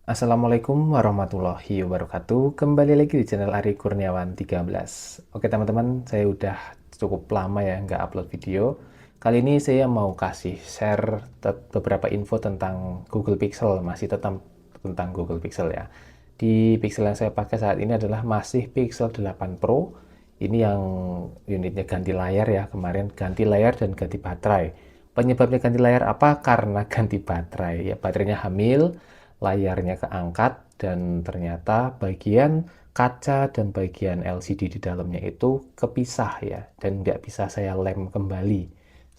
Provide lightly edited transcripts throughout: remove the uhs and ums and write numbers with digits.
Assalamualaikum warahmatullahi wabarakatuh. Kembali lagi di channel Ari Kurniawan 13. Oke teman-teman, saya udah cukup lama ya nggak upload video. Kali ini saya mau kasih share beberapa info tentang Google Pixel, masih tetap tentang Google Pixel ya. Di Pixel yang saya pakai saat ini adalah masih Pixel 8 Pro. Ini yang unitnya ganti layar ya, kemarin ganti layar dan ganti baterai. Penyebabnya ganti layar apa? Karena ganti baterai. Ya, baterainya hamil, layarnya keangkat, dan ternyata bagian kaca dan bagian LCD di dalamnya itu kepisah ya, dan nggak bisa saya lem kembali.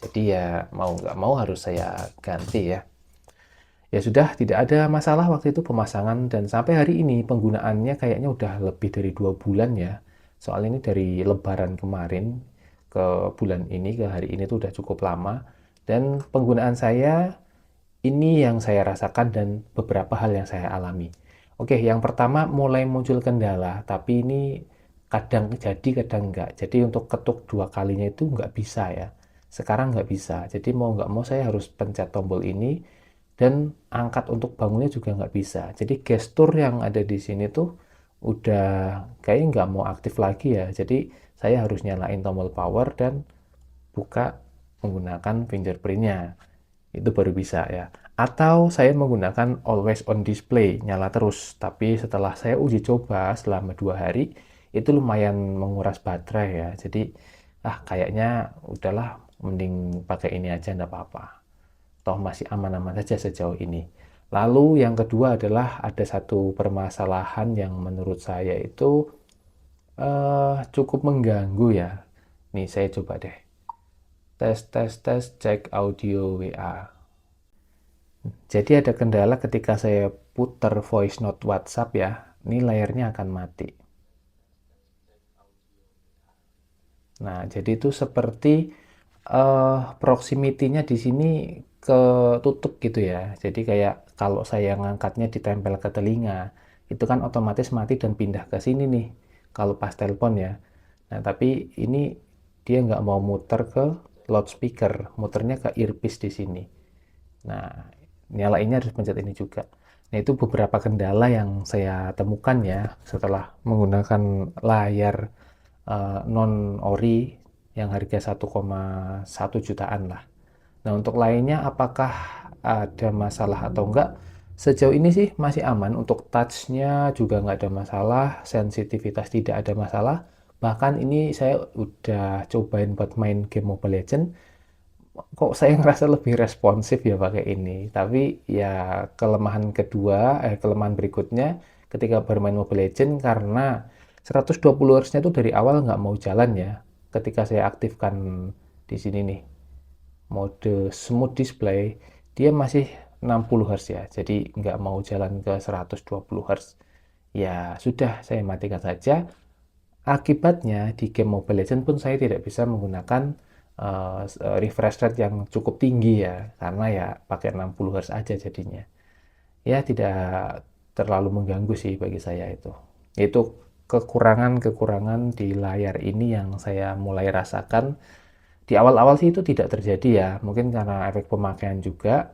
Jadi ya mau nggak mau harus saya ganti ya. Ya sudah, tidak ada masalah waktu itu pemasangan, dan sampai hari ini penggunaannya kayaknya udah lebih dari 2 bulan ya. Soal ini dari lebaran kemarin ke bulan ini, ke hari ini tuh udah cukup lama. Dan penggunaan saya ini yang saya rasakan dan beberapa hal yang saya alami. Oke, yang pertama mulai muncul kendala, tapi ini kadang jadi, kadang enggak. Jadi untuk ketuk 2 kalinya itu nggak bisa ya. Sekarang nggak bisa. Jadi mau nggak mau saya harus pencet tombol ini, dan angkat untuk bangunnya juga nggak bisa. Jadi gestur yang ada di sini tuh udah kayaknya nggak mau aktif lagi ya. Jadi saya harus nyalain tombol power dan buka menggunakan fingerprintnya, itu baru bisa ya. Atau saya menggunakan always on display, nyala terus. Tapi setelah saya uji coba selama 2 hari, itu lumayan menguras baterai ya. Jadi kayaknya udahlah, mending pakai ini aja, nggak apa-apa. Toh masih aman-aman saja sejauh ini. Lalu yang kedua adalah ada satu permasalahan yang menurut saya itu cukup mengganggu ya. Nih saya coba deh. Tes tes tes, cek audio WA. Jadi ada kendala ketika saya putar voice note WhatsApp ya, ini layarnya akan mati. Nah, jadi itu seperti proximity-nya di sini ketutup gitu ya. Jadi kayak kalau saya ngangkatnya ditempel ke telinga, itu kan otomatis mati dan pindah ke sini nih, kalau pas telepon ya. Nah, tapi ini dia nggak mau muter ke loudspeaker, muternya ke earpiece di sini. Nah, nyalainnya harus pencet ini juga. Nah, itu beberapa kendala yang saya temukan ya setelah menggunakan layar non ori yang harga 1,1 jutaan lah. Nah, untuk lainnya apakah ada masalah atau enggak? Sejauh ini sih masih aman. Untuk touch-nya juga nggak ada masalah, sensitivitas tidak ada masalah. Bahkan ini saya udah cobain buat main game Mobile Legends, kok saya ngerasa lebih responsif ya pakai ini. Tapi ya kelemahan berikutnya ketika bermain Mobile Legends, karena 120 Hz-nya tuh dari awal nggak mau jalan ya. Ketika saya aktifkan di sini nih, mode smooth display, dia masih 60 Hz ya. Jadi nggak mau jalan ke 120 Hz. Ya sudah, saya matikan saja. Akibatnya di game Mobile Legends pun saya tidak bisa menggunakan refresh rate yang cukup tinggi ya, karena ya pakai 60 Hz aja jadinya. Ya tidak terlalu mengganggu sih bagi saya itu. Itu kekurangan-kekurangan di layar ini yang saya mulai rasakan. Di awal-awal sih itu tidak terjadi ya, mungkin karena efek pemakaian juga.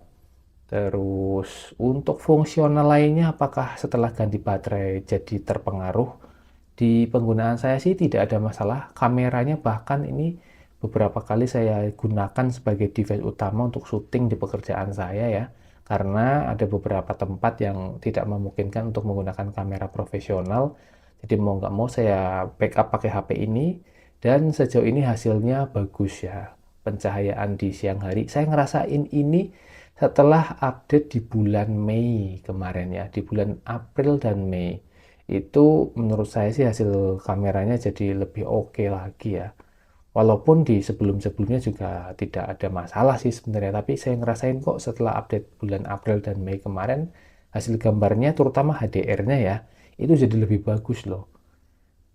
Terus untuk fungsional lainnya apakah setelah ganti baterai jadi terpengaruh? Di penggunaan saya sih tidak ada masalah. Kameranya bahkan ini beberapa kali saya gunakan sebagai device utama untuk syuting di pekerjaan saya ya. Karena ada beberapa tempat yang tidak memungkinkan untuk menggunakan kamera profesional. Jadi mau nggak mau saya backup pakai HP ini, dan sejauh ini hasilnya bagus ya. Pencahayaan di siang hari, saya ngerasain ini setelah update di bulan Mei kemarin ya, di bulan April dan Mei. Itu menurut saya sih hasil kameranya jadi lebih oke lagi ya. Walaupun di sebelum-sebelumnya juga tidak ada masalah sih sebenarnya, tapi saya ngerasain kok setelah update bulan April dan Mei kemarin, hasil gambarnya terutama HDR-nya ya, itu jadi lebih bagus loh.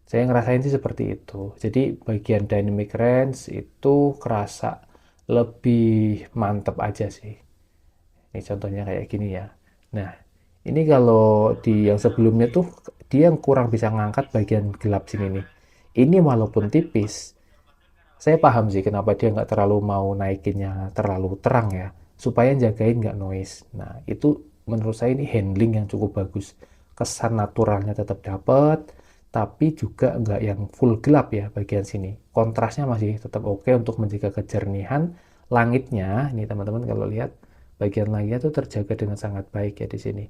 Saya ngerasain sih seperti itu. Jadi bagian dynamic range itu kerasa lebih mantep aja sih. Ini contohnya kayak gini ya. Nah, ini kalau di yang sebelumnya tuh dia yang kurang bisa ngangkat bagian gelap sini nih. Ini walaupun tipis, saya paham sih kenapa dia nggak terlalu mau naikinnya terlalu terang ya, supaya jagain nggak noise. Nah, itu menurut saya ini handling yang cukup bagus. Kesan naturalnya tetap dapat, tapi juga nggak yang full gelap ya bagian sini. Kontrasnya masih tetap oke untuk menjaga kejernihan. Langitnya, ini teman-teman kalau lihat, bagian langitnya itu terjaga dengan sangat baik ya di sini.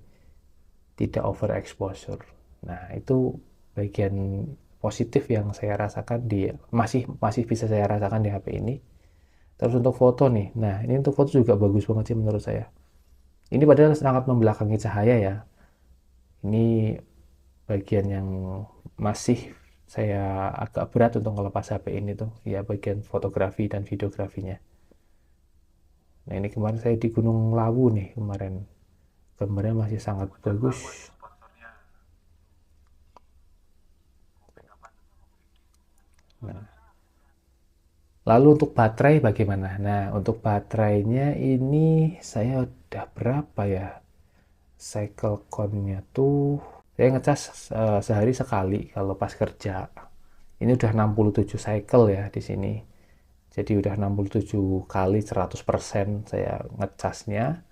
Tidak overexposure. Nah, itu bagian positif yang saya rasakan di masih masih bisa saya rasakan di HP ini. Terus untuk foto nih, nah ini untuk foto juga bagus banget sih menurut saya. Ini padahal sangat membelakangi cahaya ya. Ini bagian yang masih saya agak berat untuk ngelepas HP ini tuh, ya bagian fotografi dan videografinya. Nah ini kemarin saya di Gunung Lawu nih kemarin, gambarnya masih sangat bagus. Nah, lalu untuk baterai bagaimana? Nah untuk baterainya ini saya udah berapa ya? Cycle count-nya tuh saya ngecas sehari sekali kalau pas kerja. Ini udah 67 cycle ya di sini. Jadi udah 67 kali 100% saya ngecasnya.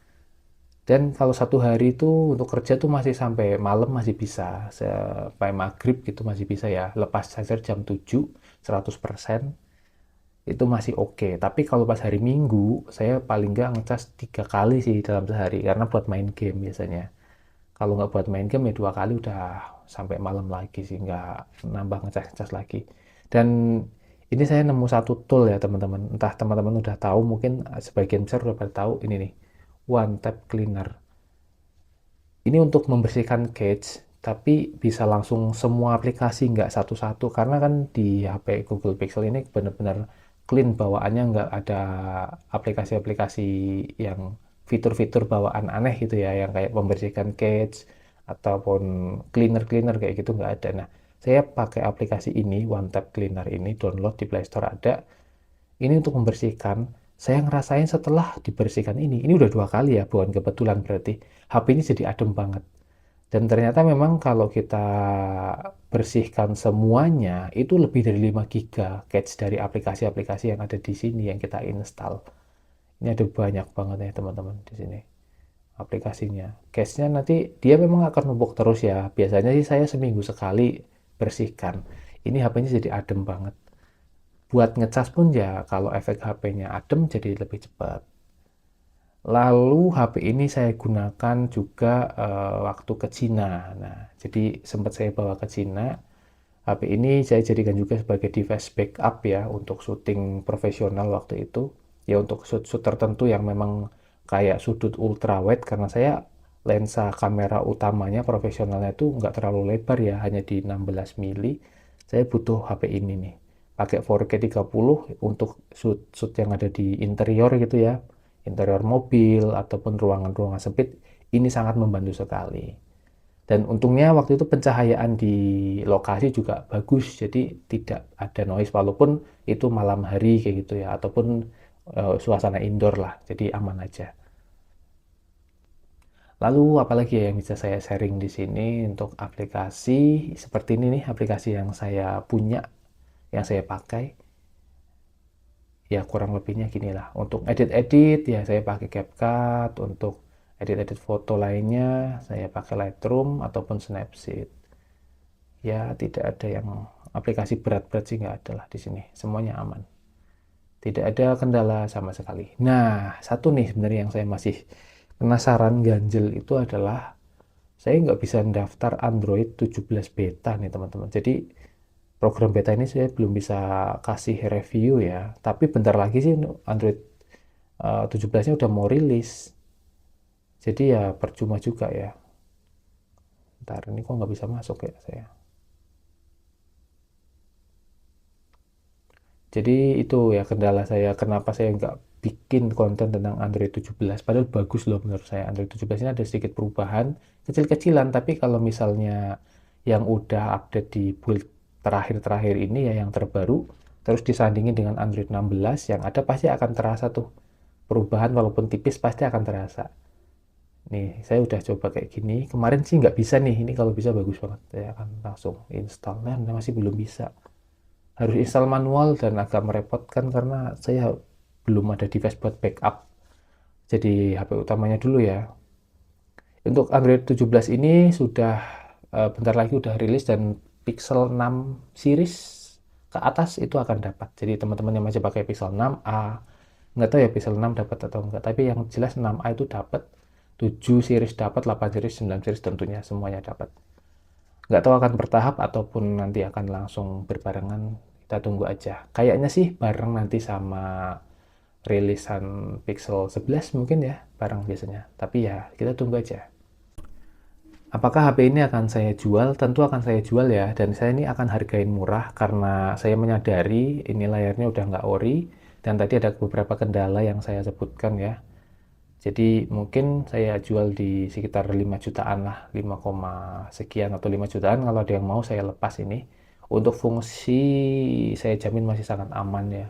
Dan kalau satu hari itu untuk kerja tuh masih sampai malam masih bisa. Sampai maghrib gitu masih bisa ya. Lepas charger jam 7 100% itu masih oke. Tapi kalau pas hari Minggu saya paling nggak ngecas 3 kali sih dalam sehari. Karena buat main game biasanya. Kalau nggak buat main game ya 2 kali udah sampai malam lagi sih, nggak nambah ngecas-ngecas lagi. Dan ini saya nemu satu tool ya teman-teman, entah teman-teman udah tahu, mungkin sebagian besar udah pada tahu ini nih, One Tap Cleaner. Ini untuk membersihkan cache, tapi bisa langsung semua aplikasi, nggak satu-satu, karena kan di HP Google Pixel ini benar-benar clean bawaannya, nggak ada aplikasi-aplikasi yang fitur-fitur bawaan aneh gitu ya, yang kayak membersihkan cache ataupun cleaner-cleaner kayak gitu nggak ada. Nah, saya pakai aplikasi ini, One Tap Cleaner ini, download di Play Store ada. Ini untuk membersihkan. Saya ngerasain setelah dibersihkan ini udah 2 kali ya, bukan kebetulan berarti. HP ini jadi adem banget. Dan ternyata memang kalau kita bersihkan semuanya, itu lebih dari 5 giga cache dari aplikasi-aplikasi yang ada di sini yang kita install. Ini ada banyak banget ya teman-teman di sini aplikasinya. Cache-nya nanti dia memang akan numpuk terus ya. Biasanya sih saya seminggu sekali bersihkan. Ini HP-nya jadi adem banget. Buat ngecas pun ya kalau efek HP-nya adem jadi lebih cepat. Lalu HP ini saya gunakan juga waktu ke Cina. Nah, jadi sempat saya bawa ke Cina. HP ini saya jadikan juga sebagai device backup ya untuk syuting profesional waktu itu. Ya untuk shoot-shoot tertentu yang memang kayak sudut ultra wide, karena saya lensa kamera utamanya profesionalnya itu nggak terlalu lebar ya, hanya di 16 mili. Saya butuh HP ini nih. Pakai 4K 30 untuk shoot-shoot yang ada di interior gitu ya, interior mobil ataupun ruangan-ruangan sempit, ini sangat membantu sekali. Dan untungnya waktu itu pencahayaan di lokasi juga bagus, jadi tidak ada noise walaupun itu malam hari kayak gitu ya, ataupun suasana indoor lah, jadi aman aja. Lalu apalagi ya yang bisa saya sharing di sini untuk aplikasi seperti ini nih, aplikasi yang saya punya, yang saya pakai. Ya kurang lebihnya gini lah. Untuk edit-edit ya saya pakai CapCut, untuk edit-edit foto lainnya saya pakai Lightroom ataupun Snapseed. Ya tidak ada yang aplikasi berat-berat sih, nggak ada lah di sini. Semuanya aman. Tidak ada kendala sama sekali. Nah, satu nih sebenarnya yang saya masih penasaran ganjel itu adalah saya nggak bisa daftar Android 17 beta nih teman-teman. Jadi program beta ini saya belum bisa kasih review ya. Tapi bentar lagi sih Android 17-nya udah mau rilis. Jadi ya percuma juga ya. Ntar ini kok nggak bisa masuk ya saya. Jadi itu ya kendala saya, kenapa saya nggak bikin konten tentang Android 17. Padahal bagus loh menurut saya. Android 17 ini ada sedikit perubahan, kecil-kecilan. Tapi kalau misalnya yang udah update di build terakhir-terakhir ini ya, yang terbaru, terus disandingin dengan Android 16, yang ada pasti akan terasa tuh. Perubahan walaupun tipis pasti akan terasa. Nih, saya udah coba kayak gini. Kemarin sih nggak bisa nih. Ini kalau bisa bagus banget. Saya akan langsung install. Nah, masih belum bisa. Harus install manual dan agak merepotkan karena saya belum ada device buat backup. Jadi HP utamanya dulu ya. Untuk Android 17 ini sudah bentar lagi udah rilis, dan Pixel 6 series ke atas itu akan dapat. Jadi teman-teman yang masih pakai Pixel 6a, nggak tahu ya Pixel 6 dapat atau enggak, tapi yang jelas 6a itu dapat, 7 series dapat, 8 series, 9 series tentunya semuanya dapat. Nggak tahu akan bertahap ataupun nanti akan langsung berbarengan, kita tunggu aja. Kayaknya sih bareng nanti sama rilisan Pixel 11 mungkin ya, bareng biasanya. Tapi ya kita tunggu aja. Apakah HP ini akan saya jual? Tentu akan saya jual ya, dan saya ini akan hargain murah karena saya menyadari ini layarnya udah nggak ori, dan tadi ada beberapa kendala yang saya sebutkan ya. Jadi mungkin saya jual di sekitar 5 jutaan lah, 5, sekian atau 5 jutaan. Kalau ada yang mau saya lepas ini. Untuk fungsi saya jamin masih sangat aman ya.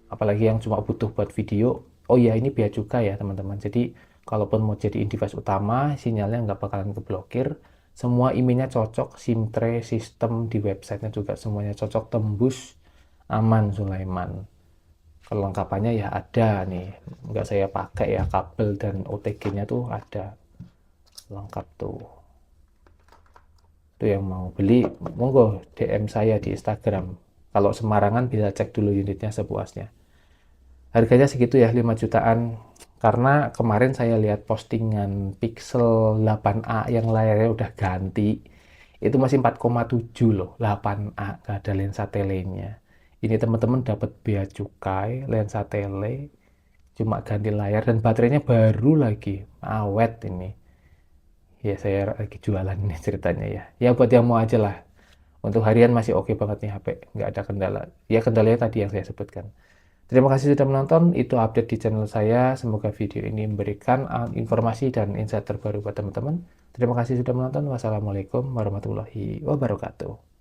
Apalagi yang cuma butuh buat video. Oh ya, ini bea cukai ya teman-teman. Jadi kalaupun mau jadiin device utama, sinyalnya nggak bakalan keblokir. Semua IMEI-nya cocok, SIM tray, sistem di websitenya juga semuanya cocok, tembus, aman Sulaiman. Kelengkapannya ya ada nih, nggak saya pakai ya, kabel dan OTG-nya tuh ada, lengkap tuh. Itu yang mau beli, monggo DM saya di Instagram. Kalau Semarangan bisa cek dulu unitnya sepuasnya. Harganya segitu ya, 5 jutaan. Karena kemarin saya lihat postingan Pixel 8a yang layarnya udah ganti. Itu masih 4,7 loh, 8a, nggak ada lensa telenya. Ini teman-teman dapat bea cukai, lensa tele, cuma ganti layar, dan baterainya baru lagi, awet ini. Ya saya lagi jualan ini ceritanya ya. Ya buat yang mau aja lah. Untuk harian masih oke banget nih HP, nggak ada kendala. Ya kendalanya tadi yang saya sebutkan. Terima kasih sudah menonton, itu update di channel saya. Semoga video ini memberikan informasi dan insight terbaru buat teman-teman. Terima kasih sudah menonton. Wassalamualaikum warahmatullahi wabarakatuh.